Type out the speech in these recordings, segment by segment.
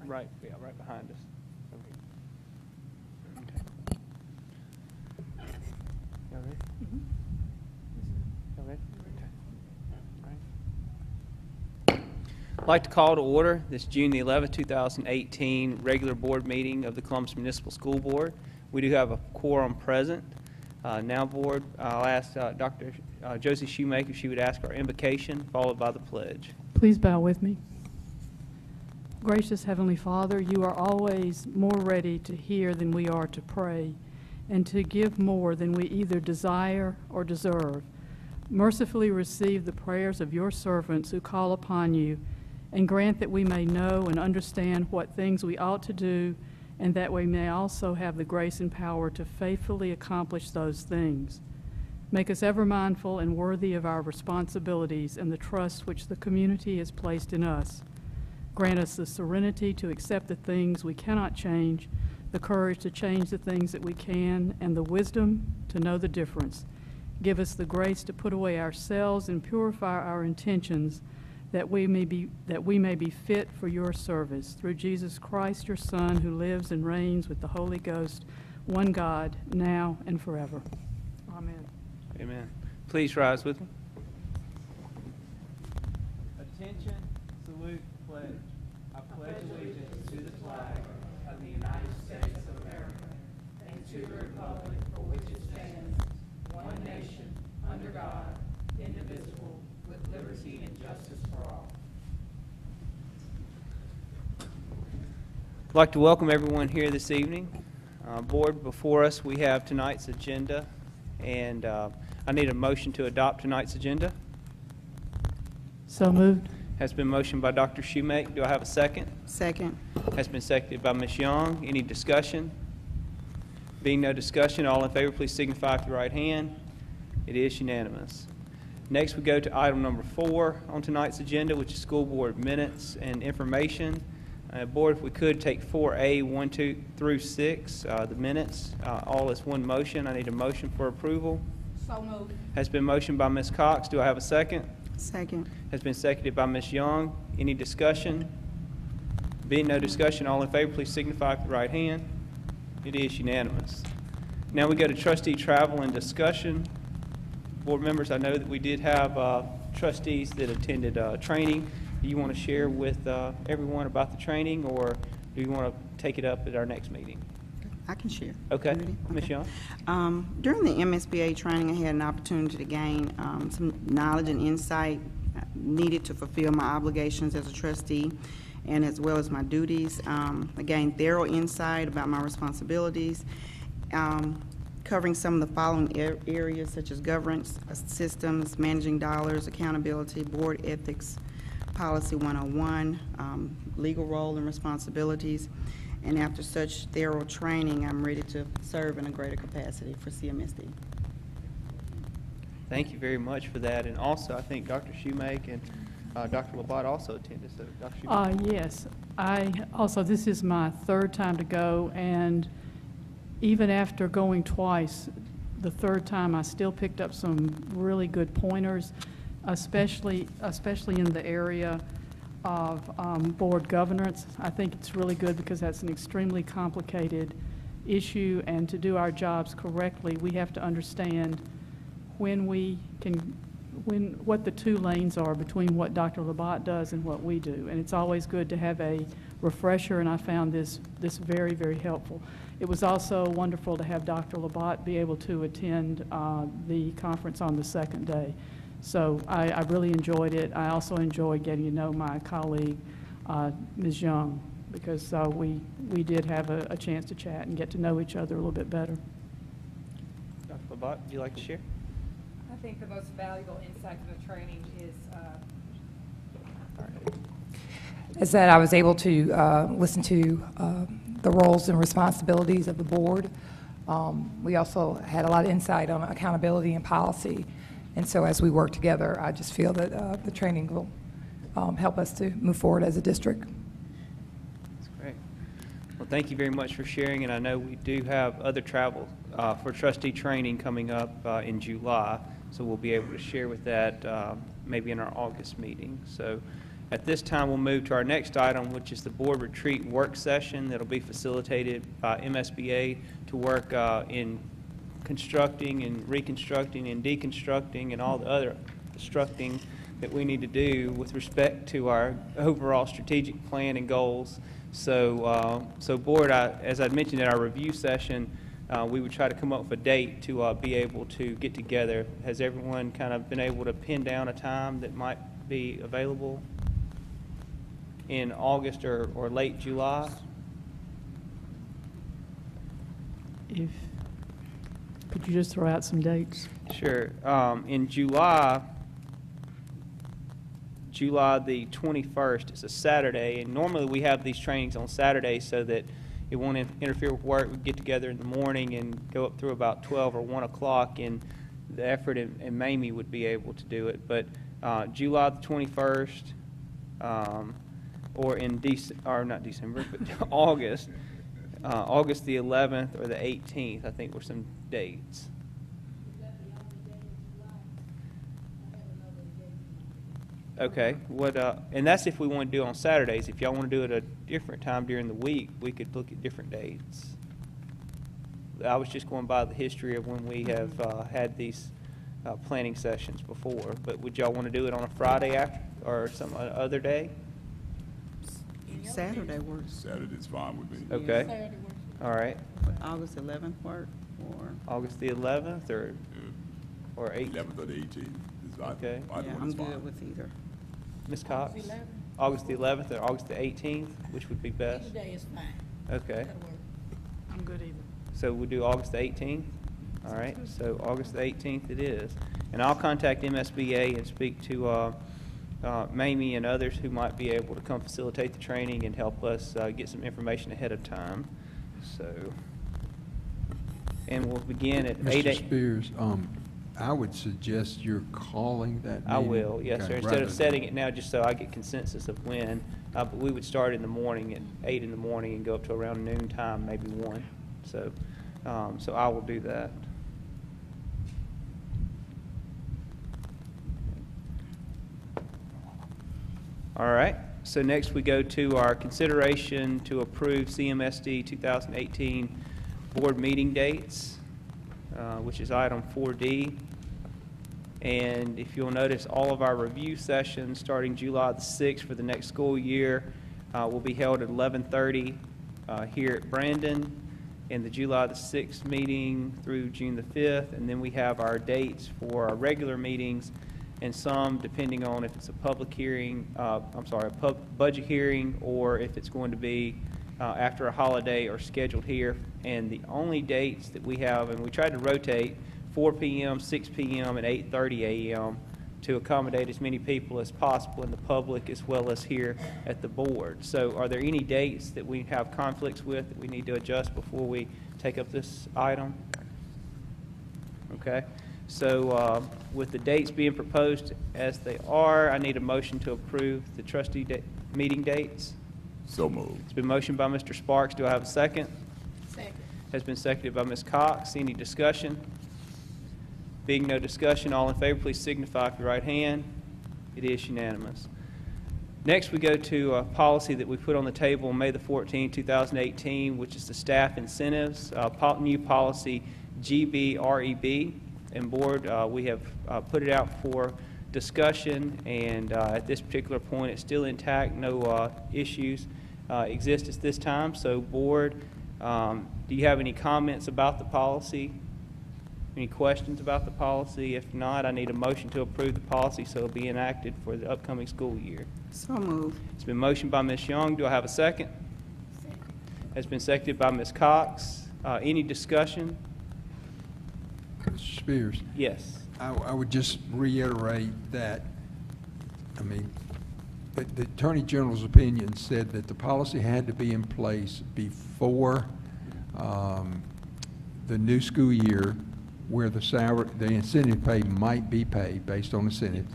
Right, yeah, right behind us. Okay. Y'all ready? Y'all ready? Okay. All right. I'd like to call to order this June the 11th, 2018 regular board meeting of the Columbus Municipal School Board. We do have a quorum present. Now, board, I'll ask Dr. Josie Shoemaker if she would ask our invocation, followed by the pledge. Please bow with me. Gracious Heavenly Father, you are always more ready to hear than we are to pray, and to give more than we either desire or deserve. Mercifully receive the prayers of your servants who call upon you, and grant that we may know and understand what things we ought to do, and that we may also have the grace and power to faithfully accomplish those things. Make us ever mindful and worthy of our responsibilities and the trust which the community has placed in us. Grant us the serenity to accept the things we cannot change, the courage to change the things that we can, and the wisdom to know the difference. Give us the grace to put away ourselves and purify our intentions, that we may be fit for your service. Through Jesus Christ, your Son, who lives and reigns with the Holy Ghost, one God, now and forever. Amen. Amen. Please rise with me. Attention, salute, pledge. I pledge allegiance to the flag of the United States of America and to the republic for which it stands, one nation, under God, indivisible, with liberty and justice for all. I'd like to welcome everyone here this evening. Board, before us we have tonight's agenda, and I need a motion to adopt tonight's agenda. So moved. Has been motioned by Dr. Shoemake. Do I have a second? Second. Has been seconded by Ms. Young. Any discussion? Being no discussion, all in favor, please signify with your right hand. It is unanimous. Next, we go to item number 4 on tonight's agenda, which is school board minutes and information. Board, if we could take 4A, 1, 2 through 6, the minutes, all as one motion. I need a motion for approval. So moved. Has been motioned by Ms. Cox. Do I have a second? Second. Has been seconded by Ms. Young. Any discussion? Being no discussion, all in favor, please signify with the right hand. It is unanimous. Now we go to trustee travel and discussion. Board members, I know that we did have trustees that attended training. Do you want to share with everyone about the training, or do you want to take it up at our next meeting? I can share. Okay. You ready? Ms. Okay. Young? During the MSBA training, I had an opportunity to gain some knowledge and insight needed to fulfill my obligations as a trustee, and as well as my duties. I gained thorough insight about my responsibilities, covering some of the following areas such as governance, systems, managing dollars, accountability, board ethics, policy 101, legal role and responsibilities. And after such thorough training, I'm ready to serve in a greater capacity for CMSD. Thank you very much for that. And also, I think Dr. Shoemake and Dr. Labat also attended. So, Dr. Shoemake. Yes. This is my third time to go, and even after going twice, the third time I still picked up some really good pointers, especially in the area of board governance. I think it's really good because that's an extremely complicated issue, and to do our jobs correctly, we have to understand what the two lanes are between what Dr. Labat does and what we do. And it's always good to have a refresher, and I found this very, very helpful. It was also wonderful to have Dr. Labat be able to attend the conference on the second day. So I really enjoyed it. I also enjoyed getting to know my colleague, Ms. Young, because we did have a chance to chat and get to know each other a little bit better. Dr. Labat, would you like to share? I think the most valuable insight from the training is that I was able to listen to the roles and responsibilities of the board. We also had a lot of insight on accountability and policy. And so as we work together, I just feel that the training will help us to move forward as a district. That's great. Well, thank you very much for sharing. And I know we do have other travel for trustee training coming up in July. So we'll be able to share with that maybe in our August meeting. So At this time, we'll move to our next item, which is the board retreat work session that'll be facilitated by MSBA to work in constructing and reconstructing and deconstructing and all the other constructing that we need to do with respect to our overall strategic plan and goals. So, board, as I mentioned in our review session, we would try to come up with a date to be able to get together. Has everyone kind of been able to pin down a time that might be available in August or late July? Could you just throw out some dates? Sure. In July the 21st, it's a Saturday, and normally we have these trainings on Saturdays so that it won't interfere with work. We get together in the morning and go up through about 12 or 1 o'clock, and the effort and Mamie would be able to do it. But July the 21st, or in not December, but August the 11th or the 18th, I think were some dates. Okay, and that's if we want to do it on Saturdays. If y'all want to do it at a different time during the week, we could look at different dates. I was just going by the history of when we have had these planning sessions before. But would y'all want to do it on a Friday after or some other day? Saturday works. Saturday's fine with me. Okay. All right. August 11th work, or? August the 11th or 8th? 11th or the 18th. Okay. Yeah, I'm good with either. Ms. Cox? August the 11th or August the 18th, which would be best? Either day is fine. Okay. That'll work. I'm good either. So we'll do August the 18th? All right, so August the 18th it is. And I'll contact MSBA and speak to Mamie and others who might be able to come facilitate the training and help us get some information ahead of time. So, and we'll begin at 8 Mr. Spears, I would suggest you're calling that meeting. I will, yes, sir. Okay, Instead rather of setting it now, just so I get consensus of when, but we would start in the morning at 8 in the morning and go up to around noon time, maybe 1. So, so I will do that. All right. So next we go to our consideration to approve CMSD 2018 board meeting dates, which is item 4D. And if you'll notice, all of our review sessions starting July the 6th for the next school year will be held at 11:30 here at Brandon, and the July the 6th meeting through June the 5th. And then we have our dates for our regular meetings, and some depending on if it's a public hearing, a budget hearing, or if it's going to be after a holiday or scheduled here. And the only dates that we have, and we tried to rotate 4 p.m., 6 p.m., and 8:30 a.m. to accommodate as many people as possible in the public as well as here at the board. So are there any dates that we have conflicts with that we need to adjust before we take up this item? Okay. So with the dates being proposed as they are, I need a motion to approve the trustee meeting dates. So moved. It's been motioned by Mr. Sparks. Do I have a second? Second. Has been seconded by Ms. Cox. Any discussion? Being no discussion, all in favor, please signify with your right hand. It is unanimous. Next, we go to a policy that we put on the table on May the 14th, 2018, which is the staff incentives, new policy GBREB. And board, we have put it out for discussion, and at this particular point, it's still intact. No issues exist at this time. So, board, do you have any comments about the policy? Any questions about the policy? If not, I need a motion to approve the policy so it'll be enacted for the upcoming school year. So moved. It's been motioned by Ms. Young. Do I have a second? Second. Has been seconded by Ms. Cox. Any discussion? Mr. Spears, Yes. I would just reiterate that, I mean, the Attorney General's opinion said that the policy had to be in place before the new school year, where the incentive pay might be paid based on incentive.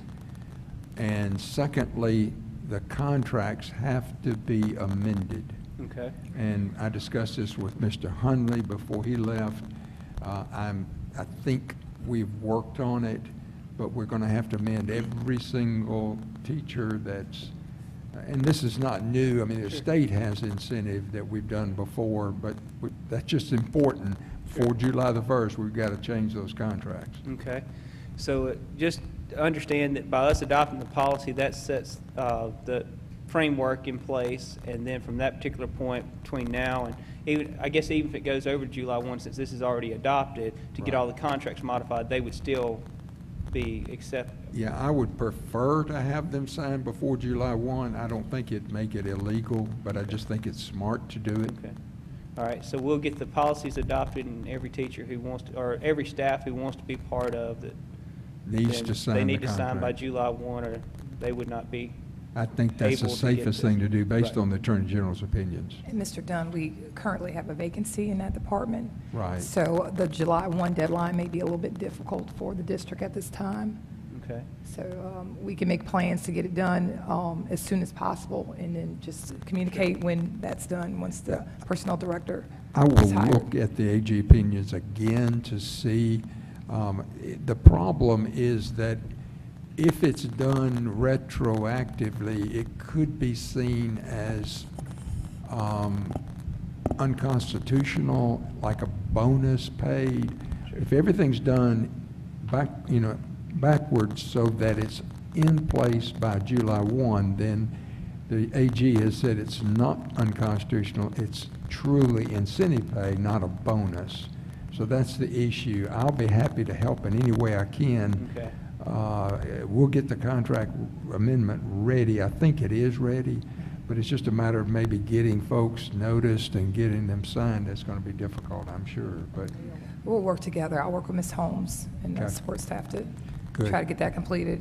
And secondly, the contracts have to be amended. Okay. And I discussed this with Mr. Hunley before he left. I think we've worked on it, but we're going to have to amend every single teacher that's and this is not new, I mean, the state has incentive that we've done before, but that's just important. For July the 1st, we've got to change those contracts. Okay. So just understand that by us adopting the policy, that sets the framework in place, and then from that particular point between now and even, I guess even if it goes over July 1, since this is already adopted, to get Right. all the contracts modified, they would still be accepted. Yeah, I would prefer to have them signed before July 1. I don't think it'd make it illegal, but I just think it's smart to do it. Okay. All right, so we'll get the policies adopted, and every teacher who wants to, or every staff who wants to be part of that. Needs then to sign They the need to sign by contract. July 1, or they would not be. I think that's the able to get safest this. thing to do, based Right. on the Attorney General's opinions. And Mr. Dunn, we currently have a vacancy in that department. Right. So the July 1 deadline may be a little bit difficult for the district at this time. Okay. So we can make plans to get it done as soon as possible, and then just communicate when that's done, once the personnel director I will is hired. look at the AG opinions again to see. The problem is that if it's done retroactively, it could be seen as unconstitutional, like a bonus paid. If everything's done backwards so that it's in place by July 1, then the AG has said it's not unconstitutional, it's truly incentive pay, not a bonus. So that's the issue. I'll be happy to help in any way I can. Okay. We'll get the contract amendment ready. I think it is ready, but it's just a matter of maybe getting folks noticed and getting them signed. That's going to be difficult, I'm sure, but We'll work together. I'll work with Ms. Holmes and the Okay. support staff to Good. try to get that completed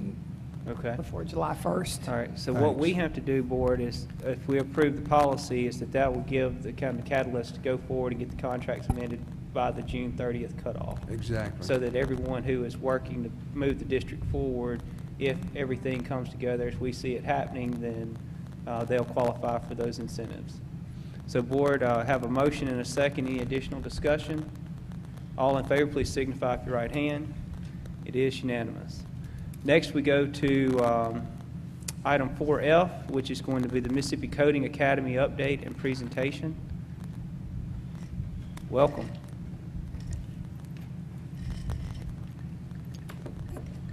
Okay. before July 1st. All right, so what we Thanks. have to do, Board, is if we approve the policy, is that will give the kind of catalyst to go forward and get the contracts amended by the June 30th cutoff. exactly. So that everyone who is working to move the district forward, if everything comes together as we see it happening, then they'll qualify for those incentives. So Board, have a motion and a second. Any additional discussion? All in favor, please signify with your right hand. It is unanimous. Next, we go to item 4F, which is going to be the Mississippi Coding Academy update and presentation. Welcome.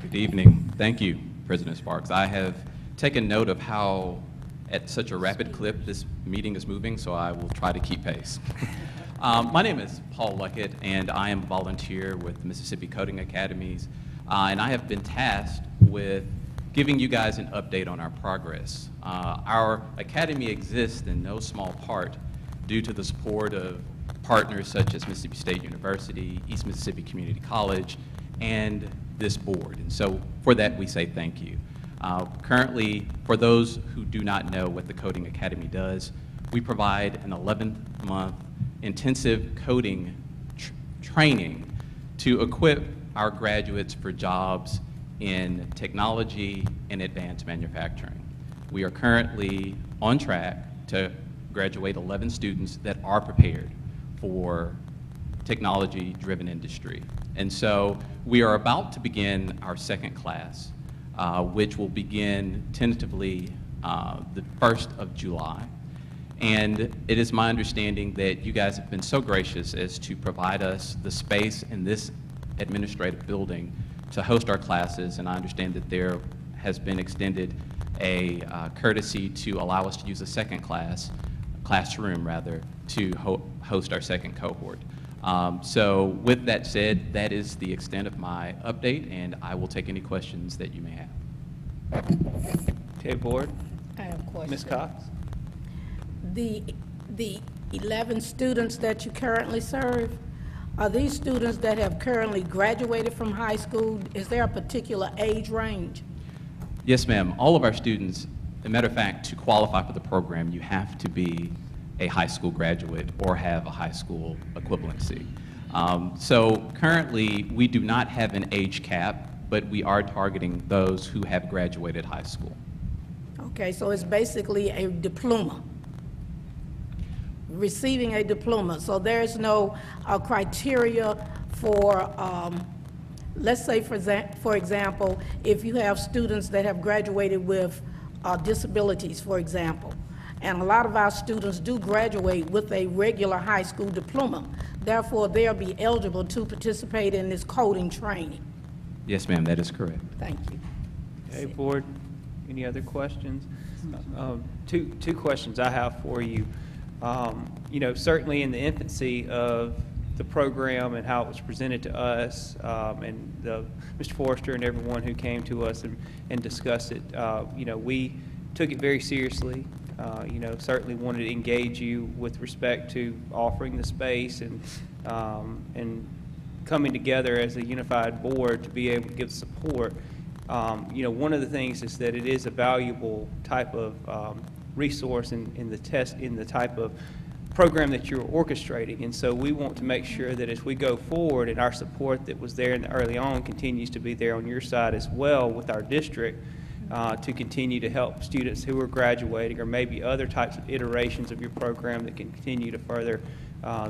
Good evening. Thank you, President Sparks. I have taken note of how, at such a rapid clip, this meeting is moving, so I will try to keep pace. My name is Paul Luckett, and I am a volunteer with the Mississippi Coding Academies, and I have been tasked with giving you guys an update on our progress. Our academy exists in no small part due to the support of partners such as Mississippi State University, East Mississippi Community College, and this board. And so for that, we say thank you. Currently, for those who do not know what the Coding Academy does, we provide an 11-month intensive coding training to equip our graduates for jobs in technology and advanced manufacturing. We are currently on track to graduate 11 students that are prepared for technology-driven industry. And so we are about to begin our second class, which will begin tentatively the 1st of July. And it is my understanding that you guys have been so gracious as to provide us the space in this administrative building to host our classes, and I understand that there has been extended a courtesy to allow us to use a second classroom rather, to host our second cohort. So with that said, that is the extent of my update, and I will take any questions that you may have. Okay, Board. I have a question. Ms. Cox? The 11 students that you currently serve, are these students that have currently graduated from high school? Is there a particular age range? Yes, ma'am. All of our students, as a matter of fact, to qualify for the program, you have to be a high school graduate or have a high school equivalency. So currently, we do not have an age cap, but we are targeting those who have graduated high school. Okay, so it's basically a diploma, receiving a diploma. So there's no criteria for, let's say, for example, if you have students that have graduated with disabilities, for example. And a lot of our students do graduate with a regular high school diploma. Therefore, they'll be eligible to participate in this coding training. Yes, ma'am, that is correct. Thank you. Okay, Board, any other questions? Two questions I have for you. You know, certainly in the infancy of the program and how it was presented to us, and Mr. Forrester and everyone who came to us and discussed it, you know, we took it very seriously. You know, certainly wanted to engage you with respect to offering the space and coming together as a unified board to be able to give support. You know, one of the things is that it is a valuable type of resource in the type of program that you're orchestrating, and so we want to make sure that as we go forward and our support that was there in the early on continues to be there on your side as well with our district to continue to help students who are graduating or maybe other types of iterations of your program that can continue to further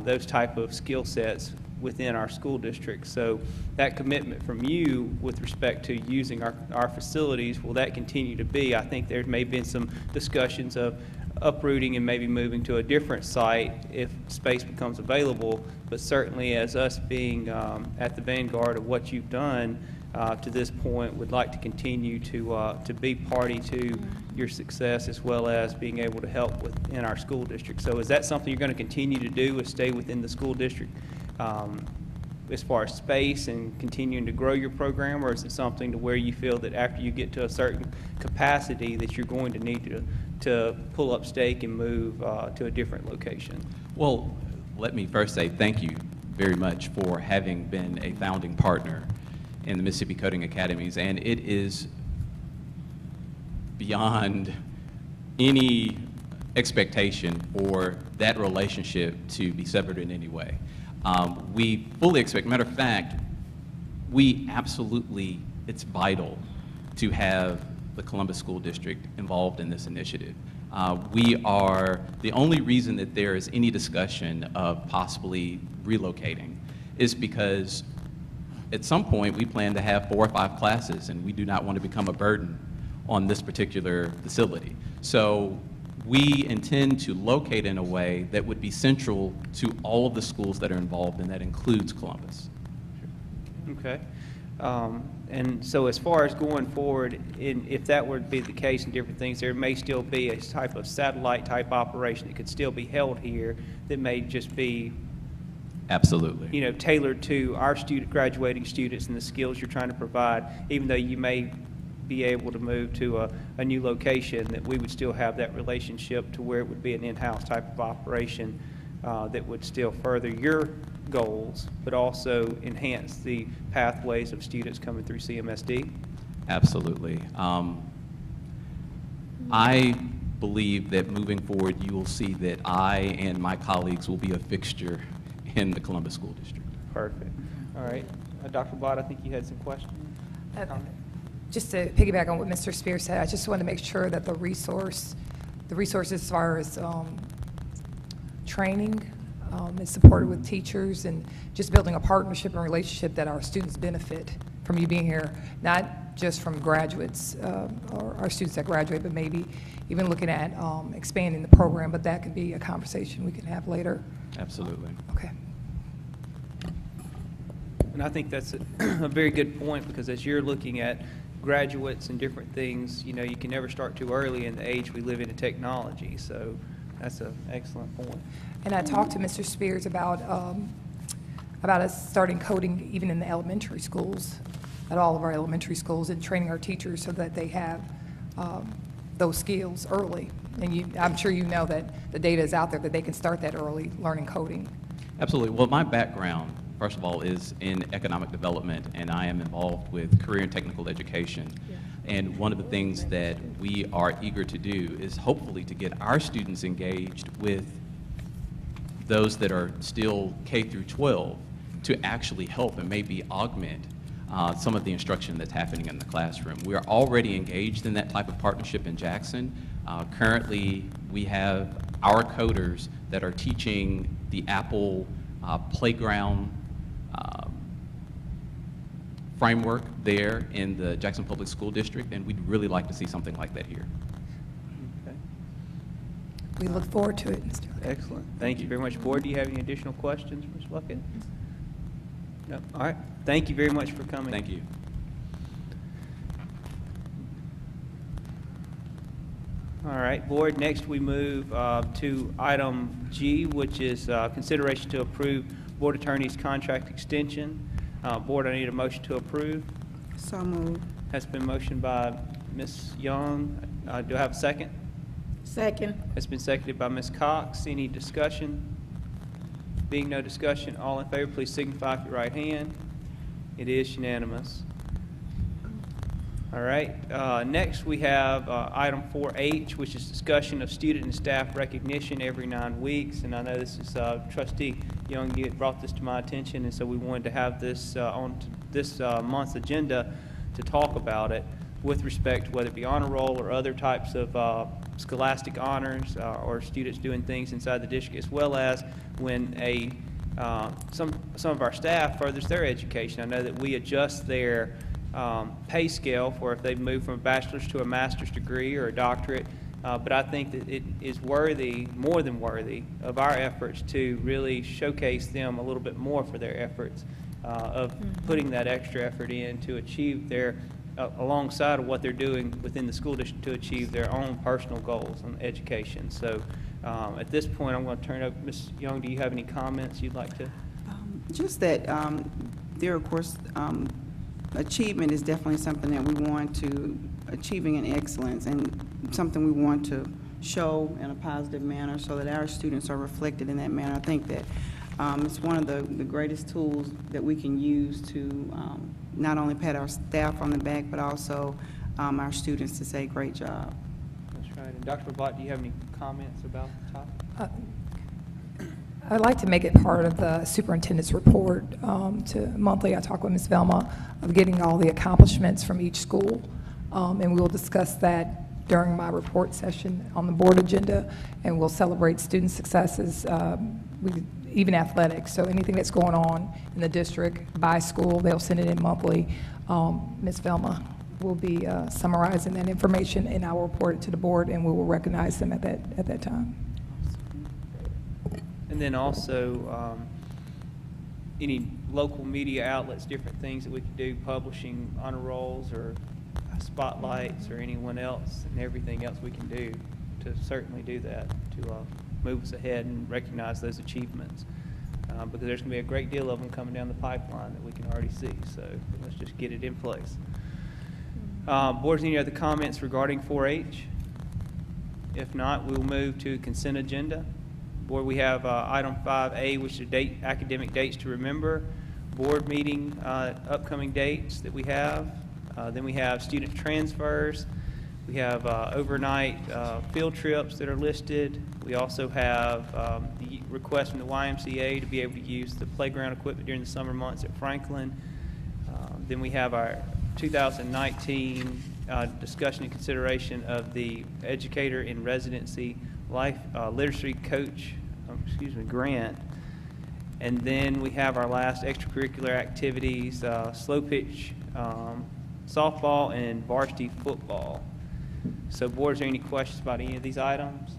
those type of skill sets within our school district. So that commitment from you with respect to using our facilities, will that continue to be? I think there may have been some discussions of uprooting and maybe moving to a different site if space becomes available, but certainly as us being at the vanguard of what you've done to this point, would like to continue to be party to your success as well as being able to help within our school district. So is that something you're going to continue to do, is stay within the school district as far as space and continuing to grow your program, or is it something to where you feel that after you get to a certain capacity that you're going to need to pull up stake and move to a different location? Well, let me first say thank you very much for having been a founding partner in the Mississippi Coding Academies, and it is beyond any expectation for that relationship to be severed in any way. We fully expect, matter of fact, we absolutely, it's vital to have the Columbus School District involved in this initiative. We are, the only reason that there is any discussion of possibly relocating is because at some point we plan to have 4 or 5 classes, and we do not want to become a burden on this particular facility. So we intend to locate in a way that would be central to all of the schools that are involved, and that includes Columbus. Okay. And so as far as going forward, if that were to be the case and different things, there may still be a type of satellite type operation that could still be held here that may just be, Absolutely. you know, tailored to our graduating students and the skills you're trying to provide, even though you may be able to move to a new location, that we would still have that relationship to where it would be an in-house type of operation that would still further your goals, but also enhance the pathways of students coming through CMSD? Absolutely. I believe that moving forward, you will see that I and my colleagues will be a fixture in the Columbus School District. Perfect. All right. Dr. Bott, I think you had some questions? Just to piggyback on what Mr. Spears said, I just want to make sure that the resources as far as training is supported with teachers and just building a partnership and relationship that our students benefit from you being here, not just from graduates or our students that graduate, but maybe even looking at expanding the program, but that could be a conversation we can have later. Absolutely. Okay. And I think that's a very good point, because as you're looking at graduates and different things, you know, you can never start too early in the age we live in technology. So that's an excellent point. And I talked to Mr. Spears about us starting coding even in the elementary schools, at all of our elementary schools, and training our teachers so that they have those skills early. And I'm sure you know that the data is out there that they can start that early, learning coding. Absolutely. Well, my background, first of all, is in economic development, and I am involved with career and technical education. And one of the things that we are eager to do is hopefully to get our students engaged with those that are still K through 12 to actually help and maybe augment some of the instruction that's happening in the classroom. We are already engaged in that type of partnership in Jackson. Currently, we have our coders that are teaching the Apple Playground framework there in the Jackson Public School District, and we'd really like to see something like that here. We look forward to it, Mr. Excellent. Thank you very much. Board, do you have any additional questions, Ms. Luckett? No? All right. Thank you very much for coming. Thank you. All right, Board, next we move to item G, which is consideration to approve Board Attorney's contract extension. Board, I need a motion to approve. So moved. Has been motioned by Ms. Young. Do I have a second? Second. Has been seconded by Ms. Cox. Any discussion? Being no discussion, all in favor, please signify with your right hand. It is unanimous. All right, next we have item 4H, which is discussion of student and staff recognition every 9 weeks. And I know this is Trustee Young, you had brought this to my attention, and so we wanted to have this on this month's agenda to talk about it with respect to whether it be honor roll or other types of scholastic honors or students doing things inside the district, as well as when some of our staff furthers their education. I know that we adjust their pay scale for if they've moved from a bachelor's to a master's degree or a doctorate, but I think that it is worthy, more than worthy, of our efforts to really showcase them a little bit more for their efforts of putting that extra effort in to achieve their, alongside of what they're doing within the school district to achieve their own personal goals in education. So at this point, I'm going to turn it over. Ms. Young, do you have any comments you'd like to? Just that there, of course, achievement is definitely something that we want to, achieving in excellence, and something we want to show in a positive manner so that our students are reflected in that manner. I think that it's one of the greatest tools that we can use to not only pat our staff on the back, but also our students to say, great job. That's right. And Dr. Blatt, do you have any comments about the topic? I'd like to make it part of the superintendent's report. Monthly, I talk with Ms. Velma of getting all the accomplishments from each school, and we will discuss that during my report session on the board agenda, and we'll celebrate student successes, even athletics. So anything that's going on in the district by school, they'll send it in monthly. Ms. Velma will be summarizing that information, and I will report it to the board, and we will recognize them at that time. And then also, any local media outlets, different things that we could do, publishing honor rolls or spotlights or anyone else, and everything else we can do to certainly do that, to move us ahead and recognize those achievements. Because there's going to be a great deal of them coming down the pipeline that we can already see, so let's just get it in place. Boards, any other comments regarding 4H? If not, we'll move to consent agenda. Board, we have item 5A, which is academic dates to remember, board meeting upcoming dates that we have. Then we have student transfers. We have overnight field trips that are listed. We also have the request from the YMCA to be able to use the playground equipment during the summer months at Franklin. Then we have our 2019 discussion and consideration of the educator in residency life literacy coach grant. And then we have our last extracurricular activities, slow pitch softball and varsity football. So board, is there any questions about any of these items?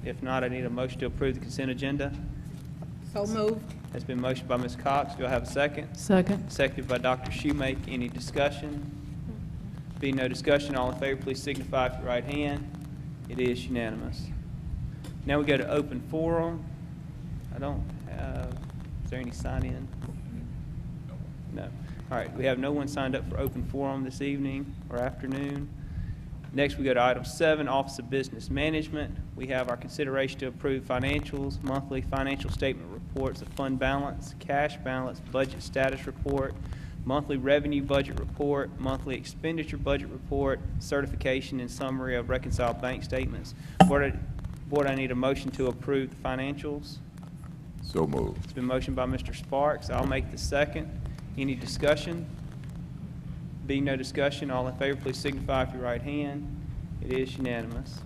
If not, I need a motion to approve the consent agenda. So moved. Has been motioned by Ms. Cox. Do I have a second? Second. Seconded by Dr. Shoemake. Any discussion? Being no discussion, all in favor, please signify with your right hand. It is unanimous. Now we go to open forum. I don't have, is there any sign-in? No. All right, we have no one signed up for open forum this evening or afternoon. Next, we go to item 7, Office of Business Management. We have our consideration to approve financials, monthly financial statement reports of fund balance, cash balance, budget status report, monthly revenue budget report, monthly expenditure budget report, certification and summary of reconciled bank statements. Board, I need a motion to approve the financials. So moved. It's been motioned by Mr. Sparks. I'll make the second. Any discussion? Being no discussion, all in favor, please signify with your right hand. It is unanimous.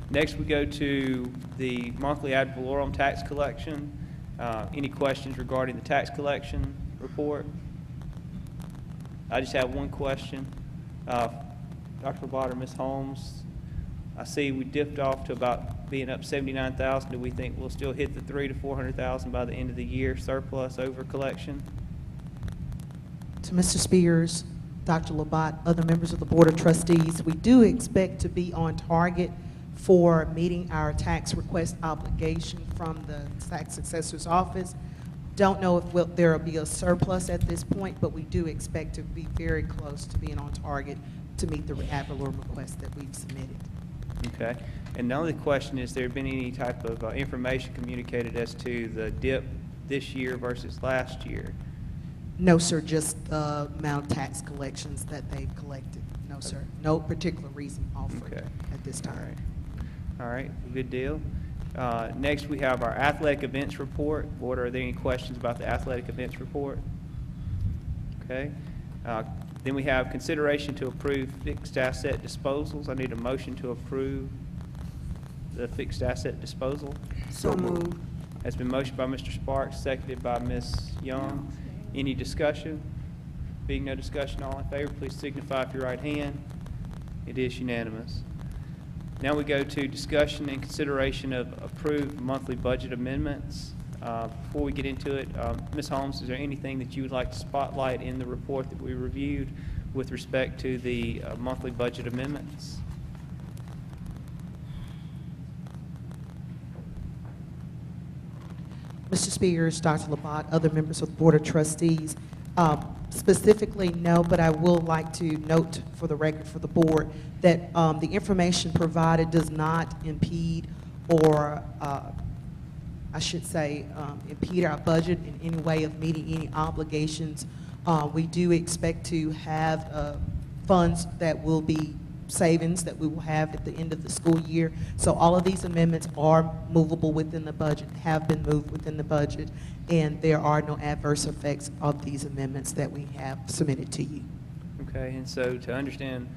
Next, we go to the monthly ad valorem tax collection. Any questions regarding the tax collection report? I just have one question. Dr. Blatt or Ms. Holmes, I see we dipped off to about being up 79,000, do we think we'll still hit the 300,000 to 400,000 by the end of the year surplus over collection? To Mr. Spears, Dr. Labat, other members of the Board of Trustees, we do expect to be on target for meeting our tax request obligation from the tax assessor's office. Don't know if there will be a surplus at this point, but we do expect to be very close to being on target to meet the ad valorem request that we've submitted. Okay. And the only question is, there been any type of information communicated as to the dip this year versus last year? No, sir, just the amount of tax collections that they've collected. No, sir. No particular reason offered Okay. at this All time. right. All right, good deal. Next, we have our athletic events report. Board, are there any questions about the athletic events report? Okay. Then we have consideration to approve fixed asset disposals. I need a motion to approve the fixed asset disposal. So moved. Has been motioned by Mr. Sparks, seconded by Ms. Young. Any discussion? Being no discussion, all in favor, please signify with your right hand. It is unanimous. Now we go to discussion and consideration of approved monthly budget amendments. Before we get into it, Ms. Holmes, is there anything that you would like to spotlight in the report that we reviewed with respect to the monthly budget amendments? Mr. Spears, Dr. Labat, other members of the Board of Trustees, specifically, no, but I will like to note for the record for the board that the information provided does not impede or, I should say, impede our budget in any way of meeting any obligations. We do expect to have funds that will be savings that we will have at the end of the school year. So all of these amendments are movable within the budget, have been moved within the budget, and there are no adverse effects of these amendments that we have submitted to you. Okay, and so to understand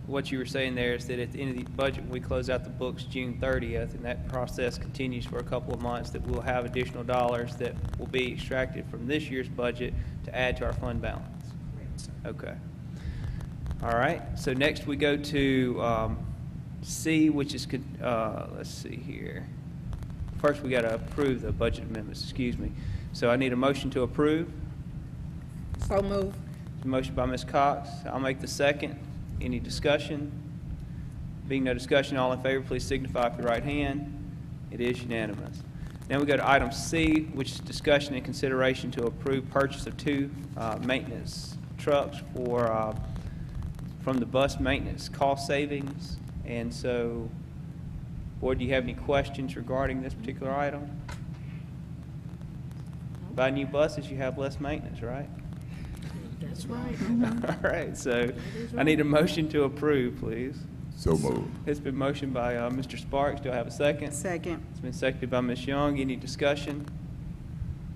what you were saying there is that at the end of the budget, we close out the books June 30th, and that process continues for a couple of months, that we'll have additional dollars that will be extracted from this year's budget to add to our fund balance. Okay. All right, so next we go to C, which is, let's see here. First, we got to approve the budget amendments, excuse me. So I need a motion to approve. So moved. Motion by Ms. Cox. I'll make the second. Any discussion? Being no discussion, all in favor, please signify with your right hand. It is unanimous. Now we go to item C, which is discussion and consideration to approve purchase of 2 maintenance trucks for from the bus maintenance cost savings. And so, board, do you have any questions regarding this particular item? Buy new buses, you have less maintenance, right? That's right. All right, so I need a motion to approve, please. So moved. It's been motioned by Mr. Sparks. Do I have a second? Second. It's been seconded by Ms. Young. Any discussion?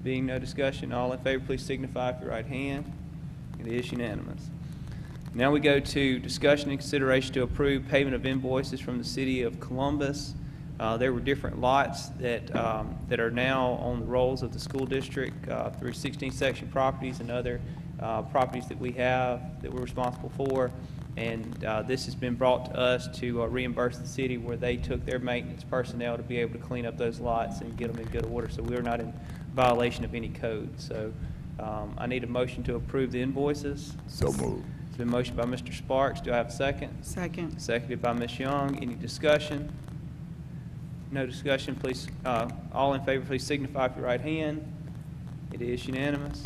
Being no discussion, all in favor, please signify with your right hand. It is unanimous. Now we go to discussion and consideration to approve payment of invoices from the City of Columbus. There were different lots that are now on the rolls of the school district through 16th section properties and other properties that we have that we're responsible for. And this has been brought to us to reimburse the city where they took their maintenance personnel to be able to clean up those lots and get them in good order. So we're not in violation of any code. So I need a motion to approve the invoices. So moved. It's been motioned by Mr. Sparks. Do I have a second? Second. Seconded by Ms. Young. Any discussion? No discussion, please. All in favor, please signify with your right hand. It is unanimous.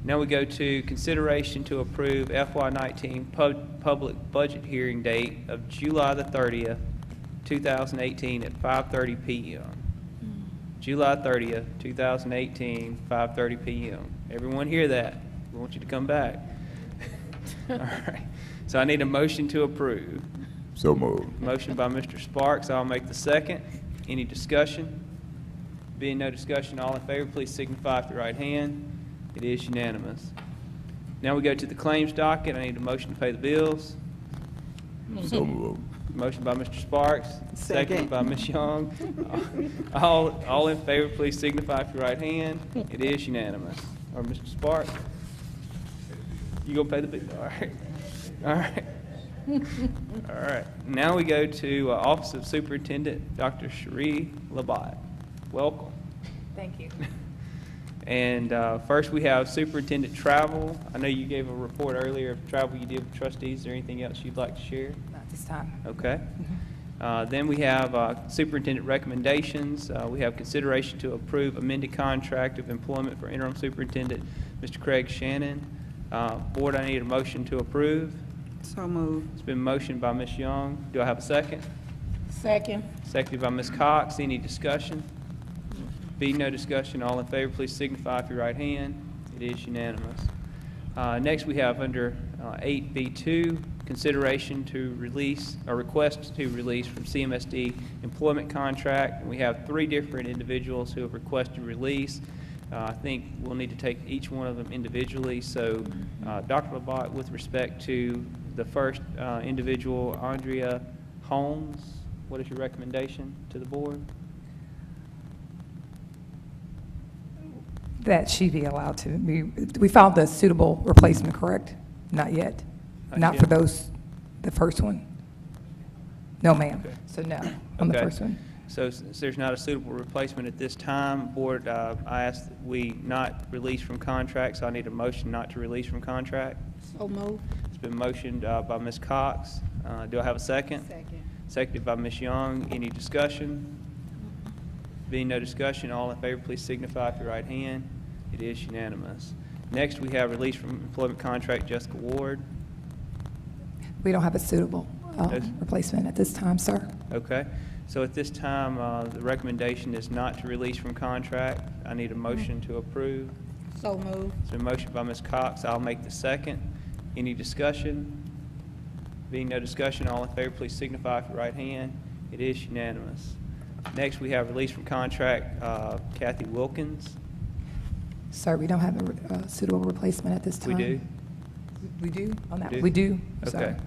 Now we go to consideration to approve FY19 public budget hearing date of July the 30th, 2018 at 5:30 p.m. July 30th, 2018, 5:30 p.m. Everyone hear that? We want you to come back. All right. So I need a motion to approve. So moved. Motion by Mr. Sparks. I'll make the second. Any discussion? Being no discussion, all in favor, please signify with your right hand. It is unanimous. Now we go to the claims docket. I need a motion to pay the bills. So moved. Motion by Mr. Sparks. Second. By Ms. Young. All in favor, please signify with your right hand. It is unanimous. Or Mr. Sparks? You gonna pay the bill? All right. All right. All right, now we go to Office of Superintendent, Dr. Cherie Labat. Welcome. Thank you. And first, we have Superintendent Travel. I know you gave a report earlier of travel you did with trustees. Is there anything else you'd like to share? Not this time. Okay. Then we have Superintendent Recommendations. We have consideration to approve amended contract of employment for interim superintendent, Mr. Craig Shannon. Board, I need a motion to approve. So moved. It's been motioned by Ms. Young. Do I have a second? Second. Seconded by Ms. Cox. Any discussion? Being no discussion, all in favor, please signify with your right hand. It is unanimous. Next, we have under 8B2, consideration to release, or request to release from CMSD employment contract. And we have 3 different individuals who have requested release. I think we'll need to take each one of them individually. So, Dr. Labat, with respect to the first individual, Andrea Holmes, what is your recommendation to the board? That she be allowed to be, we found the suitable replacement, correct? Not yet? Not for yet. those, the first one? No, ma'am. Okay. So no, on the Okay. first one. So since there's not a suitable replacement at this time, Board, I ask that we not release from contract, so I need a motion not to release from contract. So moved. It's been motioned by Ms. Cox. Do I have a second? Second. Seconded by Ms. Young. Any discussion? Being no discussion, all in favor, please signify with your right hand. It is unanimous. Next, we have release from employment contract, Jessica Ward. We don't have a suitable Yes. replacement at this time, sir. Okay. So at this time, the recommendation is not to release from contract. I need a motion to approve. So moved. It's been motioned by Ms. Cox. I'll make the second. Any discussion? Being no discussion, all in favor, please signify with your right hand. It is unanimous. Next, we have release from contract, Kathy Wilkins. Sir, we don't have a suitable replacement at this We time. do? We do on that? do? We do, Okay. sir.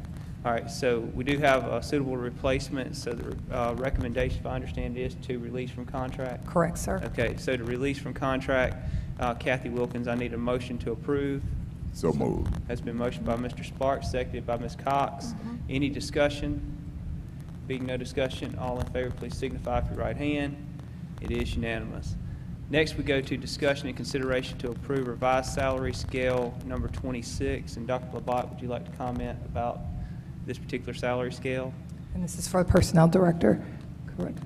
All right, so we do have a suitable replacement, so the recommendation, if I understand, is to release from contract? Correct, sir. Okay, so to release from contract, Kathy Wilkins, I need a motion to approve. So moved. Has been motioned by Mr. Sparks, seconded by Ms. Cox. Any discussion? Being no discussion, all in favor, please signify with your right hand. It is unanimous. Next, we go to discussion and consideration to approve revised salary scale number 26. And Dr. Labat, would you like to comment about this particular salary scale? And this is for the personnel director, correct?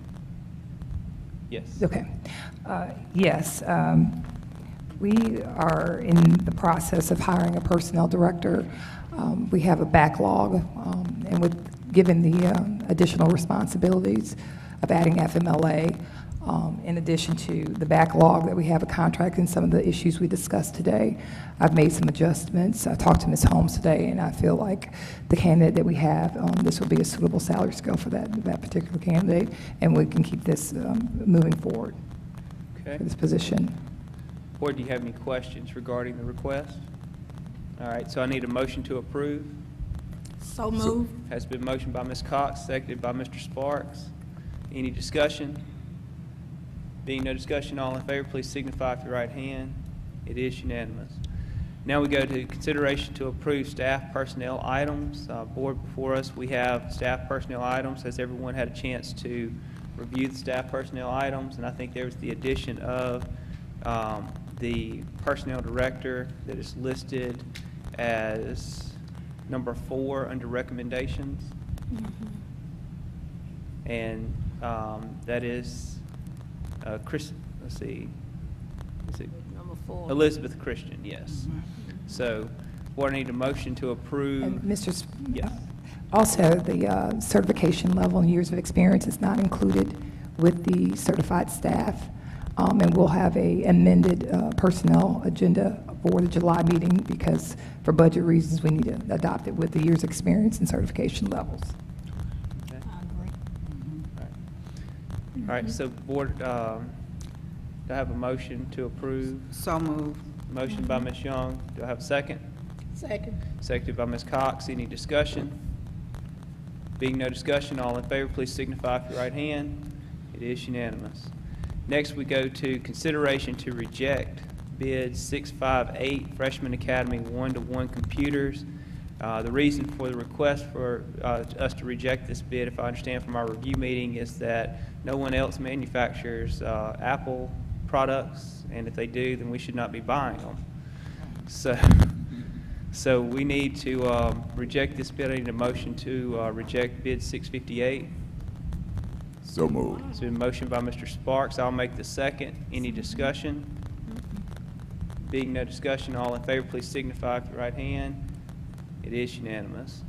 Yes. Okay. Yes, we are in the process of hiring a personnel director. We have a backlog, and given the additional responsibilities of adding FMLA, in addition to the backlog that we have a contract and some of the issues we discussed today, I've made some adjustments. I talked to Ms. Holmes today, and I feel like the candidate that we have, this will be a suitable salary scale for that particular candidate, and we can keep this moving forward Okay. for this position. Board, do you have any questions regarding the request? All right, so I need a motion to approve. So moved. Has been motioned by Ms. Cox, seconded by Mr. Sparks. Any discussion? Being no discussion, all in favor, please signify with your right hand. It is unanimous. Now we go to consideration to approve staff personnel items. Board, before us, we have staff personnel items. Has everyone had a chance to review the staff personnel items? And I think there was the addition of the personnel director that is listed as number 4 under recommendations. And that is Chris, let's see, is it Number 4. Elizabeth Christian, yes. So, Board, I need a motion to approve. And Mr. Yes. Also, the certification level and years of experience is not included with the certified staff. And we'll have a amended personnel agenda for the July meeting because for budget reasons, we need to adopt it with the years' experience and certification levels. Okay. I agree. All right, so Board, do I have a motion to approve? So moved. Motion by Ms. Young. Do I have a second? Second. Seconded by Ms. Cox. Any discussion? Being no discussion, all in favor, please signify with your right hand. It is unanimous. Next, we go to consideration to reject bid 658 Freshman Academy 1-to-1 computers. The reason for the request for us to reject this bid, if I understand from our review meeting, is that no one else manufactures Apple products, and if they do, then we should not be buying them. So we need to reject this bid. I need a motion to reject bid 658. So moved. It's been motioned by Mr. Sparks. I'll make the second. Any discussion? Being no discussion, all in favor, please signify with your right hand. It is unanimous.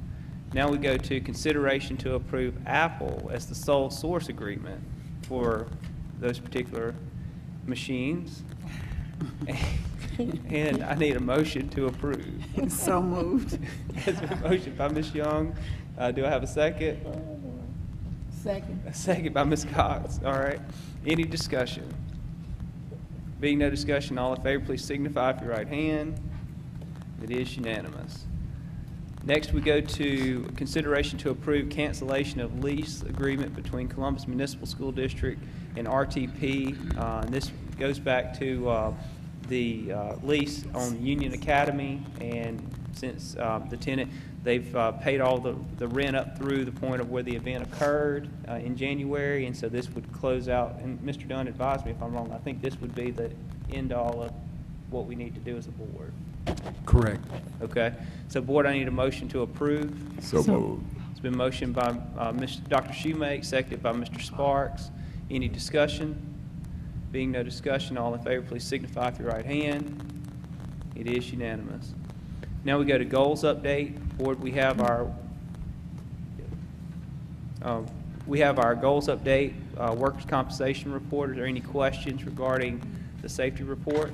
Now we go to consideration to approve Apple as the sole source agreement for those particular machines. And I need a motion to approve. So moved. It's been motioned by Ms. Young. Do I have a second? Second. A second by Ms. Cox. All right. Any discussion? Being no discussion, all in favor, please signify with your right hand. It is unanimous. Next, we go to consideration to approve cancellation of lease agreement between Columbus Municipal School District and RTP. And this goes back to the lease on Union Academy, and since the tenant, they've paid all the rent up through the point of where the event occurred in January, and so this would close out, and Mr. Dunn advised me if I'm wrong, I think this would be the end all of what we need to do as a board. Correct. Okay, so board, I need a motion to approve. So moved. It's been motioned by Dr. Shoemake, seconded by Mr. Sparks. Any discussion? Being no discussion, all in favor, please signify with your right hand. It is unanimous. Now we go to goals update. Board, we have our goals update, workers' compensation report. Are there any questions regarding the safety report?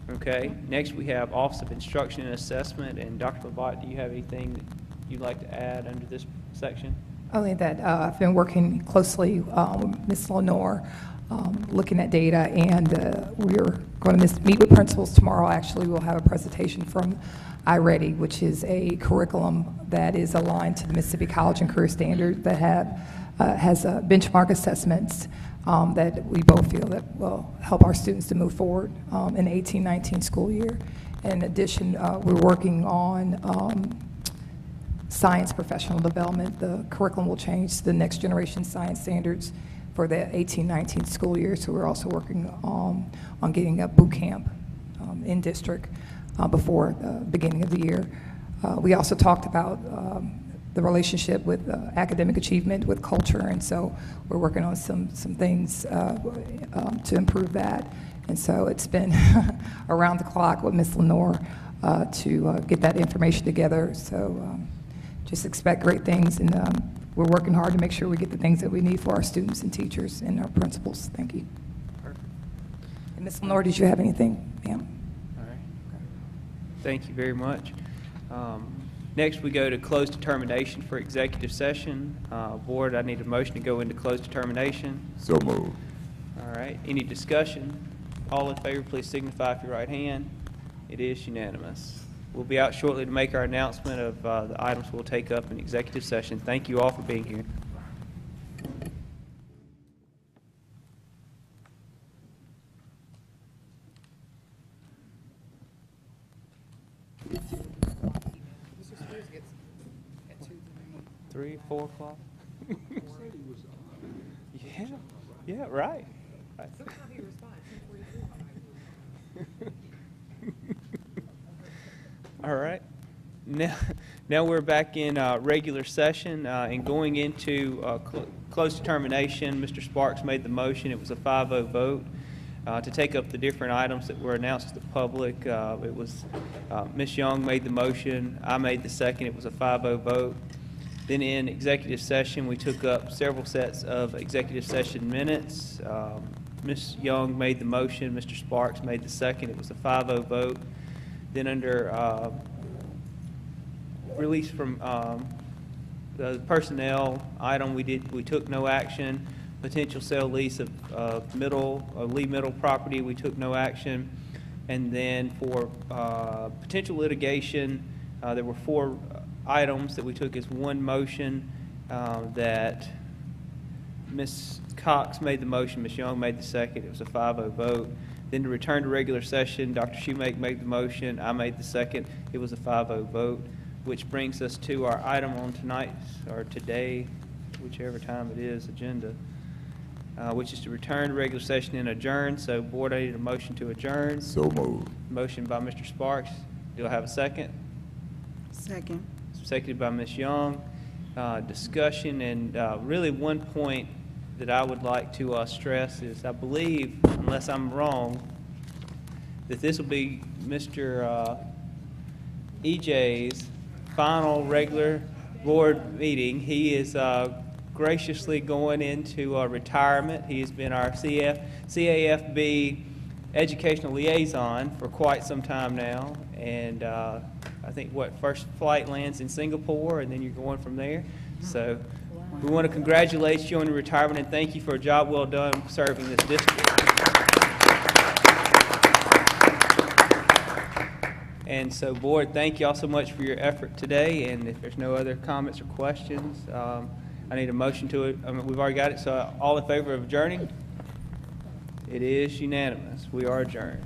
Okay. Next, we have Office of Instruction and Assessment. And Dr. Labat, do you have anything that you'd like to add under this section? Only that I've been working closely with Ms. Lenore, looking at data, and we're going to meet with principals tomorrow. Actually, we'll have a presentation from iReady, which is a curriculum that is aligned to the Mississippi College and Career Standards that has benchmark assessments that we both feel that will help our students to move forward in the 18-19 school year. In addition, we're working on science professional development. The curriculum will change to the next generation science standards for the 18-19 school year, so we're also working on getting a boot camp in district before the beginning of the year. We also talked about the relationship with academic achievement with culture, and so we're working on some things to improve that. And so it's been around the clock with Ms. Lenore to get that information together. So just expect great things, and we're working hard to make sure we get the things that we need for our students and teachers and our principals. Thank you. Perfect. And Ms. Lenore, did you have anything, ma'am? All right. Thank you very much. Next, we go to closed determination for executive session. Board, I need a motion to go into closed determination. So moved. All right. Any discussion? All in favor, please signify with your right hand. It is unanimous. We'll be out shortly to make our announcement of the items we'll take up in executive session. Thank you all for being here. Three, 4 o'clock? Yeah, right. All right. Now we're back in regular session and going into closed determination. Mr. Sparks made the motion. It was a 5-0 vote to take up the different items that were announced to the public. It was Ms. Young made the motion. I made the second. It was a 5-0 vote. Then in executive session, we took up several sets of executive session minutes. Ms. Young made the motion. Mr. Sparks made the second. It was a 5-0 vote. Then under release from the personnel item, we took no action. Potential sale lease of Lee Middle property, we took no action. And then for potential litigation, there were 4 items that we took as one motion that Ms. Cox made the motion, Ms. Young made the second. It was a 5-0 vote. Then to return to regular session, Dr. Schumake made the motion, I made the second. It was a 5-0 vote, which brings us to our item on tonight's, or today, whichever time it is, agenda, which is to return to regular session and adjourn. So, Board, I need a motion to adjourn. So moved. Motion by Mr. Sparks. Do I have a second? Second. Seconded by Ms. Young. Discussion, and really one point that I would like to stress is, I believe, unless I'm wrong, that this will be Mr. EJ's final regular board meeting. He is graciously going into retirement. He has been our CAFB educational liaison for quite some time now, and I think, first flight lands in Singapore, and then you're going from there. So we want to congratulate you on your retirement and thank you for a job well done serving this district. And so, Board, thank you all so much for your effort today, and if there's no other comments or questions, I need a motion to it. We've already got it, so all in favor of adjourning? It is unanimous. We are adjourned.